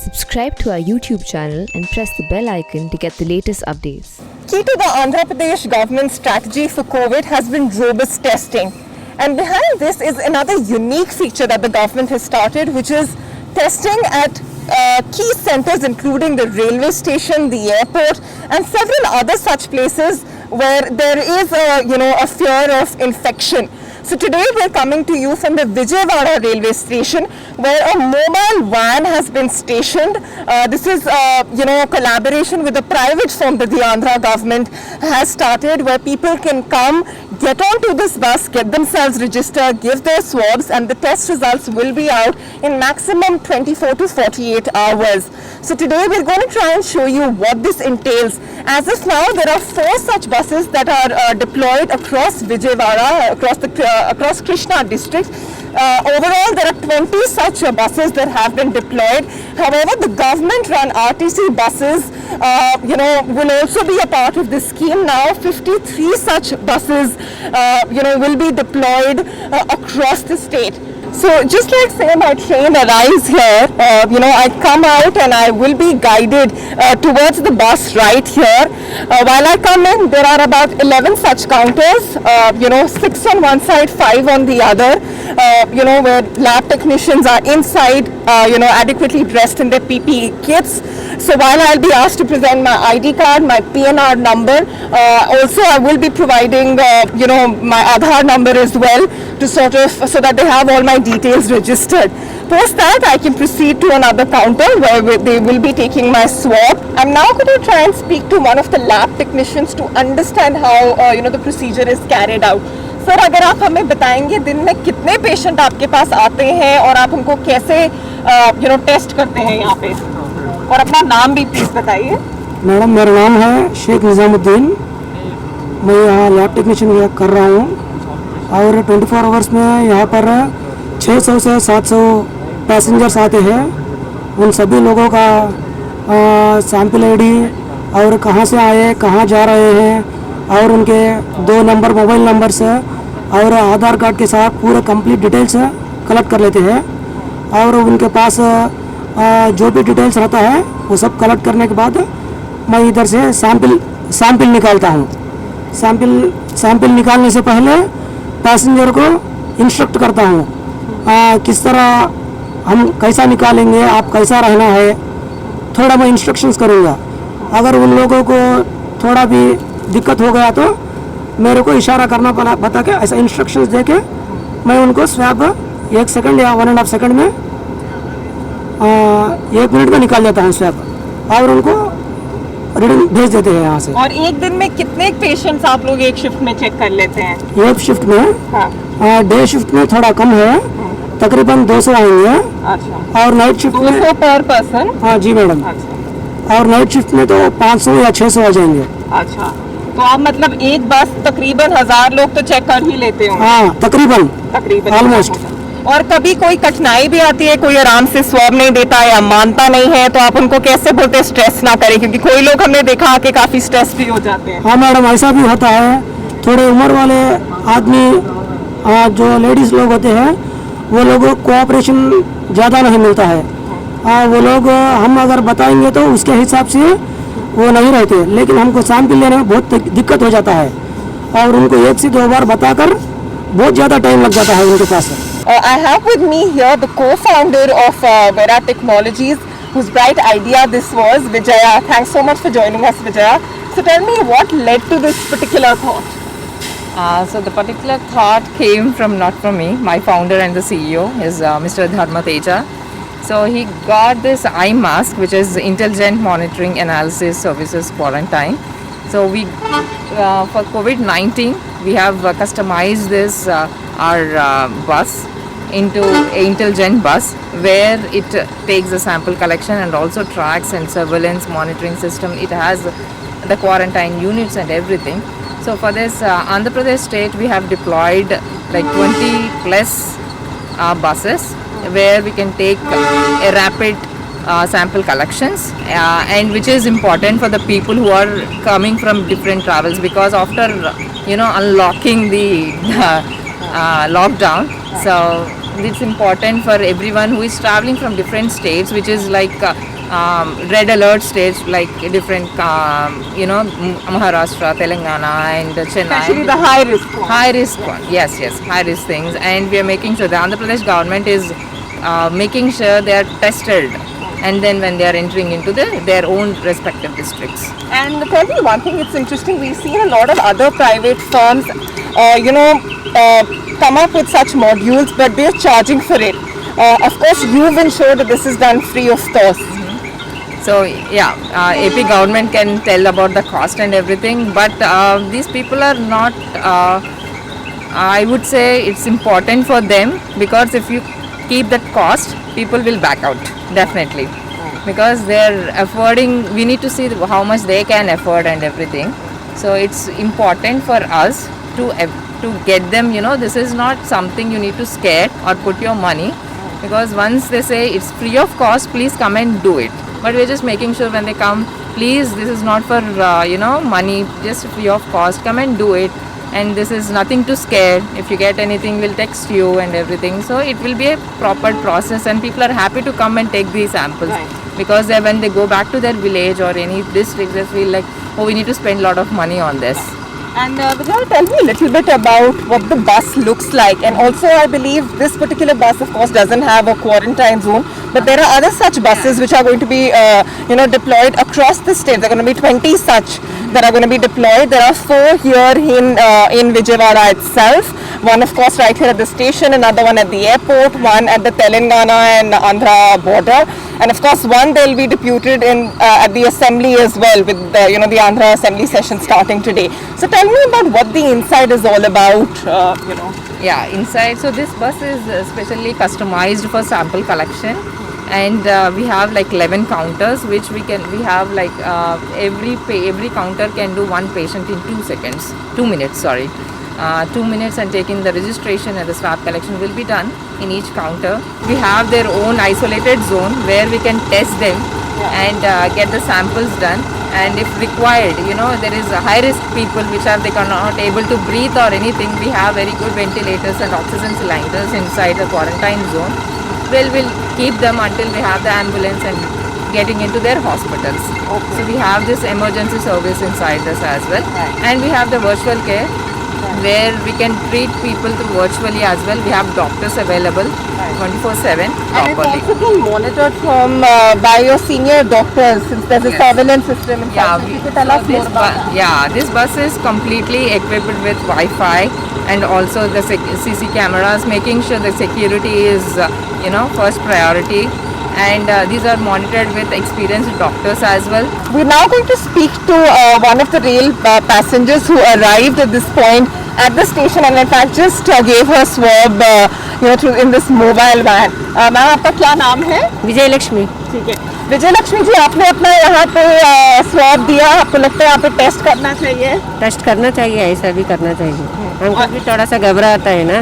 Subscribe to our YouTube channel and press the bell icon to get the latest updates. Key to the Andhra Pradesh government strategy for COVID has been robust testing. And behind this is another unique feature that the government has started, which is testing at key centers including the railway station, the airport and several other such places where there is a fear of infection. So today we're coming to you from the Vijayawada railway station where a mobile van has been stationed. This is a collaboration with a private firm that the Andhra government has started, where people can come, get onto this bus, get themselves registered, give their swabs, and the test results will be out in maximum 24 to 48 hours. So today we're going to try and show you what this entails. As of now, there are 4 such buses that are deployed across Vijayawada, across Krishna district. Overall, there are 20 such buses that have been deployed. However, the government-run RTC buses, will also be a part of this scheme now. 53 such buses, will be deployed across the state. So just like say my train arrives here, I come out and I will be guided towards the bus right here. While I come in, there are about 11 such counters, 6 on one side, 5 on the other, where lab technicians are inside, adequately dressed in their PPE kits. So while I'll be asked to present my ID card, my PNR number, also I will be providing, my Aadhaar number as well, to so that they have all my details registered. Post that, I can proceed to another counter where they will be taking my swab. I'm now going to try and speak to one of the lab technicians to understand how the procedure is carried out. Sir, अगर आप हमें बताएंगे दिन में कितने patient आपके पास आते हैं और आप उनको कैसे टेस्ट करते हैं यहाँ पे, और अपना नाम भी प्लीज बताइए। मैडम, मेरा नाम है शेख निज़ामुद्दीन। मैं यहाँ लैब टेक्नीशियन कर रहा हूँ और 24 आवर्स में यहाँ पर 600 से 700 पैसेंजर्स आते हैं। उन सभी लोगों का सैंपल आईडी और कहाँ से आए, कहाँ जा रहे हैं, और उनके 2 नंबर मोबाइल नंबर से और आधार कार्ड के साथ पूरे कंप्लीट डिटेल्स कलेक्ट कर लेते हैं। और उनके पास जो भी डिटेल्स रहता है वो सब कलेक्ट करने के बाद मैं इधर से सैंपल निकालता हूँ। सैंपल निकालने से पहले पैसेंजर को इंस्ट्रक्ट करता हूँ किस तरह हम कैसा निकालेंगे, आप कैसा रहना है, थोड़ा मैं इंस्ट्रक्शंस करूँगा। अगर उन लोगों को थोड़ा भी दिक्कत हो गया तो मेरे को इशारा करना बता के ऐसा इंस्ट्रक्शंस दे के मैं उनको स्वैब 1 सेकंड या 1.5 सेकंड में 1 मिनट में निकाल देता हूँ स्वैब और उनको रिटर्न भेज देते हैं यहाँ से। और एक दिन में कितने पेशेंट्स आप लोग एक शिफ्ट में चेक कर लेते हैं? एक शिफ्ट में डे शिफ्ट में थोड़ा कम है, तकरीबन 200 आएंगे। अच्छा। और नाइट शिफ्ट में 200 पर पर्सन? हाँ जी मैडम। अच्छा। और नाइट शिफ्ट में तो 500 या 600 आ जाएंगे। अच्छा, तो आप मतलब एक बस तकरीबन 1000 लोग तो चेक कर ही लेते हो? हाँ, तकरीबन ऑलमोस्ट। और कभी कोई कठिनाई भी आती है, कोई आराम से स्वाब नहीं देता या मानता नहीं है, तो आप उनको कैसे बोलते हैं स्ट्रेस ना करें? क्योंकि कोई लोग हमने देखा कि काफी स्ट्रेस भी हो जाते हैं। हाँ मैडम, ऐसा भी होता है। थोड़े उम्र वाले आदमी जो लेडीज लोग होते हैं वो लोगों को कोऑपरेशन ज़्यादा नहीं मिलता है। वो लोग हम अगर बताएंगे तो उसके हिसाब से वो नहीं रहते, लेकिन हमको सैंपल लेने में बहुत दिक्कत हो जाता है और उनको 1 से 2 बार बताकर बहुत ज़्यादा टाइम लग जाता है उनके पास। I have with me here the co-founder of Vera Technologies, whose bright idea this was, Vijaya. Thanks so much for joining us, Vijaya. So tell me, what led to this particular thought? So the particular thought came from not from me. My founder and the CEO is Mr. Dharma Teja. So he got this eye mask, which is Intelligent Monitoring Analysis Services Quarantine. So we, for COVID-19, we have customized this our bus into Intelligent bus, where it takes the sample collection and also tracks and surveillance monitoring system. It has the quarantine units and everything. So for this Andhra Pradesh state, we have deployed like 20 plus buses where we can take a rapid sample collections and which is important for the people who are coming from different travels, because after unlocking the lockdown, so it's important for everyone who is traveling from different states, which is like red alert states, like different, Maharashtra, Telangana, and Chennai. Especially the high risk one. High risk one, yes, high risk things, and we are making sure the Andhra Pradesh government is making sure they are tested, and then when they are entering into their own respective districts. And tell me one thing, it's interesting, we've seen a lot of other private firms, come up with such modules, but they're charging for it. Of course, you've ensured that this is done free of cost. So yeah, AP government can tell about the cost and everything, but these people are not, I would say it's important for them, because if you keep that cost, people will back out, definitely. Because they're affording, we need to see how much they can afford and everything. So it's important for us to get them, this is not something you need to scare or put your money, because once they say it's free of cost, please come and do it. But we're just making sure when they come, please, this is not for money, just free of cost, come and do it. And this is nothing to scare. If you get anything, we'll text you and everything. So it will be a proper process, and people are happy to come and take these samples. Right. Because when they go back to their village or any district, they feel like, oh, we need to spend a lot of money on this. And Vijay, tell me a little bit about what the bus looks like. And also, I believe this particular bus, of course, doesn't have a quarantine zone, but there are other such buses which are going to be, deployed across the state. There are going to be 20 such that are going to be deployed. There are 4 here in Vijayawada itself. One, of course, right here at the station, another one at the airport, one at the Telangana and Andhra border, and of course, one they'll be deputed in at the assembly as well, with the Andhra assembly session starting today. So tell me about what the inside is all about. Yeah, inside. So this bus is specially customized for sample collection, and we have like 11 counters, which we have like every counter can do one patient in 2 minutes. 2 minutes, and taking the registration and the swab collection will be done in each counter. We have their own isolated zone where we can test them and get the samples done. And if required, there is high risk people which they are not able to breathe or anything. We have very good ventilators and oxygen cylinders inside the quarantine zone. We'll keep them until we have the ambulance and getting into their hospitals. Okay. So we have this emergency service inside this as well. Right. And we have the virtual care, where we can treat people through virtually as well. We have doctors available 24/7 And properly. it's also being monitored from by your senior doctors, since there's a surveillance system inside. Yeah, So if you could tell us more about that. this bus is completely equipped with Wi-Fi and also the CC cameras, making sure the security is first priority. And these are monitored with experienced doctors as well. We're now going to speak to one of the rail passengers who arrived at this point at the station, and in fact just gave her swab in this mobile van. Ma'am, आपका क्या नाम है? विजय लक्ष्मी। ठीक है, विजय लक्ष्मी जी, आपने अपना यहाँ पे स्वैब दिया, आपको लगता है यहाँ पे टेस्ट करना चाहिए? टेस्ट करना चाहिए, ऐसा भी करना चाहिए। हमको भी थोड़ा सा घबराता है ना,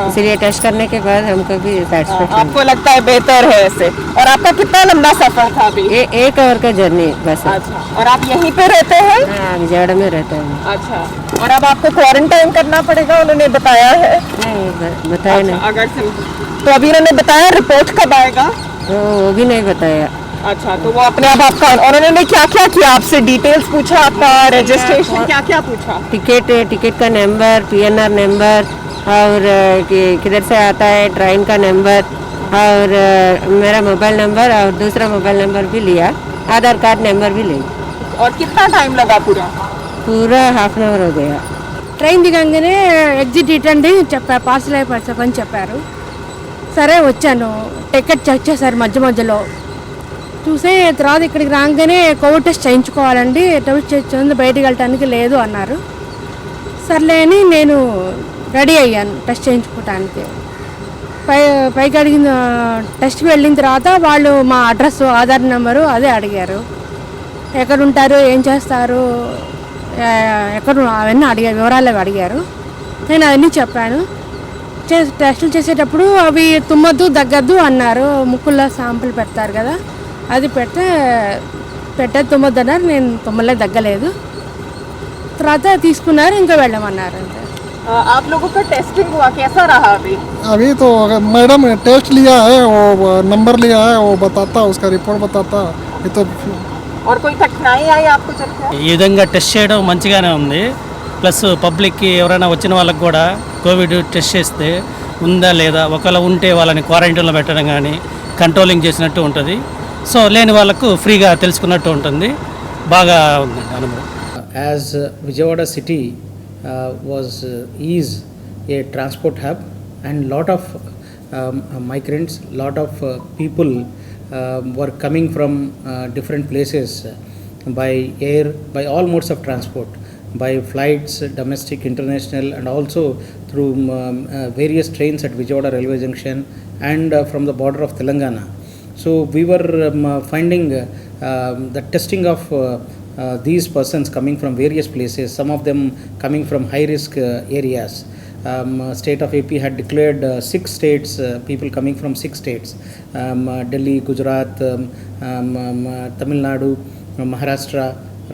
इसलिए टेस्ट करने के बाद हमको भी सेटिस्फेक्शन। आपको लगता है बेहतर है ऐसे? और आपका कितना लंबा सफर था अभी? ये 1 आवर का जर्नी बस है। अच्छा, और आप यहीं पे रहते हैं? हाँ, विजयवाड़ा में रहता हूँ। अच्छा, और अब आपको क्वारंटाइन करना पड़ेगा, उन्होंने बताया है? नहीं, बताया नहीं। अगर तो अभी उन्होंने बताया, रिपोर्ट कब आएगा? वो भी नहीं बताया। अच्छा, तो वो अपने आप आपका, और उन्होंने क्या क्या किया आपसे? डिटेल्स पूछा, आपका रजिस्ट्रेशन क्या क्या पूछा? टिकट का नंबर, PNR नंबर, और किधर से आता है, ट्रेन का नंबर, और मेरा मोबाइल नंबर और दूसरा मोबाइल नंबर भी लिया, आधार कार्ड नंबर भी लिया। और कितना टाइम लगा पूरा हाफ एन అవర్ हो गया। ట్రైన్ దిగంగానే ఎగ్జిట్ ఇటండి చెప్పారు, పార్సల్ అయిపోయి చెప్పారు. సరే వచ్చాను, టికెట్ చెక్ చేశారు మధ్యలో చూసే, తర్వాత ఇక్కడికి రాగానే కోవిడ్ టెస్ట్ చేయించుకోవాలండి, టెస్ట్ చేయించుకుంది బయటికి వెళ్ళటానికి లేదు అన్నారు. సర్లే అని నేను రెడీ అయ్యాను టెస్ట్ చేయించుకోవటానికి. పైకి అడిగిన టెస్ట్కి వెళ్ళిన తర్వాత వాళ్ళు మా అడ్రస్, ఆధార్ నెంబరు అదే అడిగారు. ఎక్కడ ఉంటారు, ఏం చేస్తారు, ఎక్కడ అవన్నీ వివరాలు అడిగారు. నేను అవన్నీ చెప్పాను. టెస్టులు చేసేటప్పుడు అవి తుమ్మద్దు దగ్గద్దు అన్నారు. ముక్కుల్లో శాంపుల్ పెడతారు కదా, అది పెట్టేది తుమ్మద్దు అన్నారు. నేను తుమ్మలే, దగ్గలేదు. తర్వాత తీసుకున్నారు, ఇంకా వెళ్ళమన్నారు. అంతే. आप लोगों का टेस्टिंग हुआ, कैसा रहा अभी? अभी तो मैडम टेस्ट लिया है, वो नंबर लिया है, वो बताता, उसका रिपोर्ट बताता. ये तो और कोई कठिनाई आई आपको चलते? ఈ విధంగా టెస్ట్ చేయడం మంచిగానే ఉంది. ప్లస్ పబ్లిక్కి ఎవరైనా వచ్చిన వాళ్ళకి కూడా కోవిడ్ టెస్ట్ చేస్తే ఉందా లేదా, ఒకవేళ ఉంటే వాళ్ళని క్వారంటైన్లో పెట్టడం కానీ కంట్రోలింగ్ చేసినట్టు ఉంటుంది. సో లేని వాళ్ళకు ఫ్రీగా తెలుసుకున్నట్టు ఉంటుంది. బాగా ఉందండి అనుభవం. As Vijayawada city is a transport hub, and lot of migrants, lot of people were coming from different places by air, by all modes of transport, by flights, domestic, international, and also through various trains at Vijayawada railway junction and from the border of Telangana. So we were finding the testing of these persons coming from various places, some of them coming from high risk areas. State of AP had declared 6 states, people coming from 6 states, Delhi, Gujarat, Tamil Nadu, Maharashtra,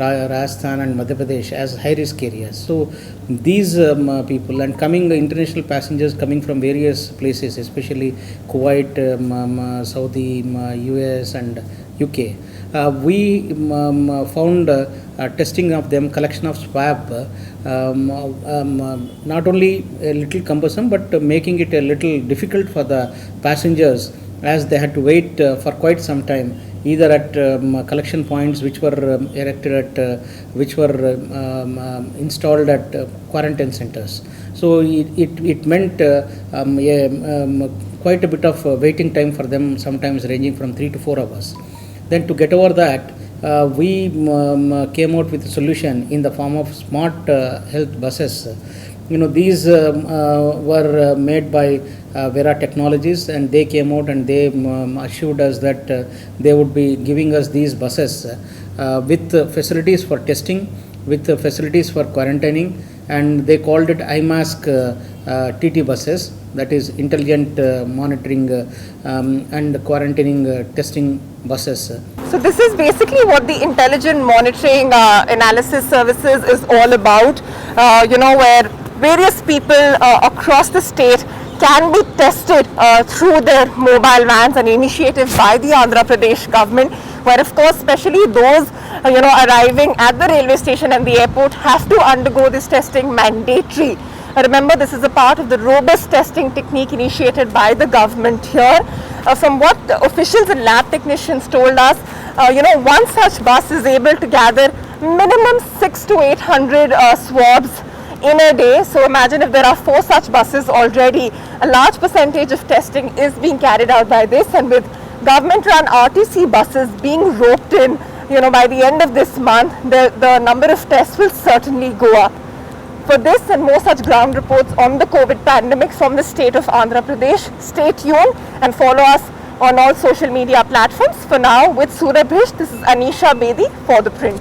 Rajasthan and Madhya Pradesh as high risk areas. So these people and coming international passengers coming from various places, especially Kuwait, Saudi, US and UK. We found testing of them, collection of swab, not only a little cumbersome but making it a little difficult for the passengers, as they had to wait for quite some time, either at collection points which were erected at which were installed at quarantine centers. So it meant quite a bit of waiting time for them, sometimes ranging from 3 to 4 hours. Then to get over that, we came out with a solution in the form of smart health buses. These were made by Vera Technologies, and they came out and they assured us that they would be giving us these buses with facilities for testing, with facilities for quarantining, and they called it iMask TT buses, that is intelligent monitoring and quarantining testing buses. So this is basically what the intelligent monitoring analysis services is all about, where various people across the state can be tested through their mobile vans, an initiative by the Andhra Pradesh government, where of course especially those arriving at the railway station and the airport have to undergo this testing mandatory. Remember, this is a part of the robust testing technique initiated by the government here. From what officials and lab technicians told us, one such bus is able to gather minimum 600 to 800 swabs in a day. So imagine if there are 4 such buses already, a large percentage of testing is being carried out by this, and with government run RTC buses being roped in, by the end of this month, the number of tests will certainly go up. For this and more such ground reports on the COVID pandemic from the state of Andhra Pradesh, stay tuned and follow us on all social media platforms. For now, with Surabhish, this is Anisha Bedi for The Print.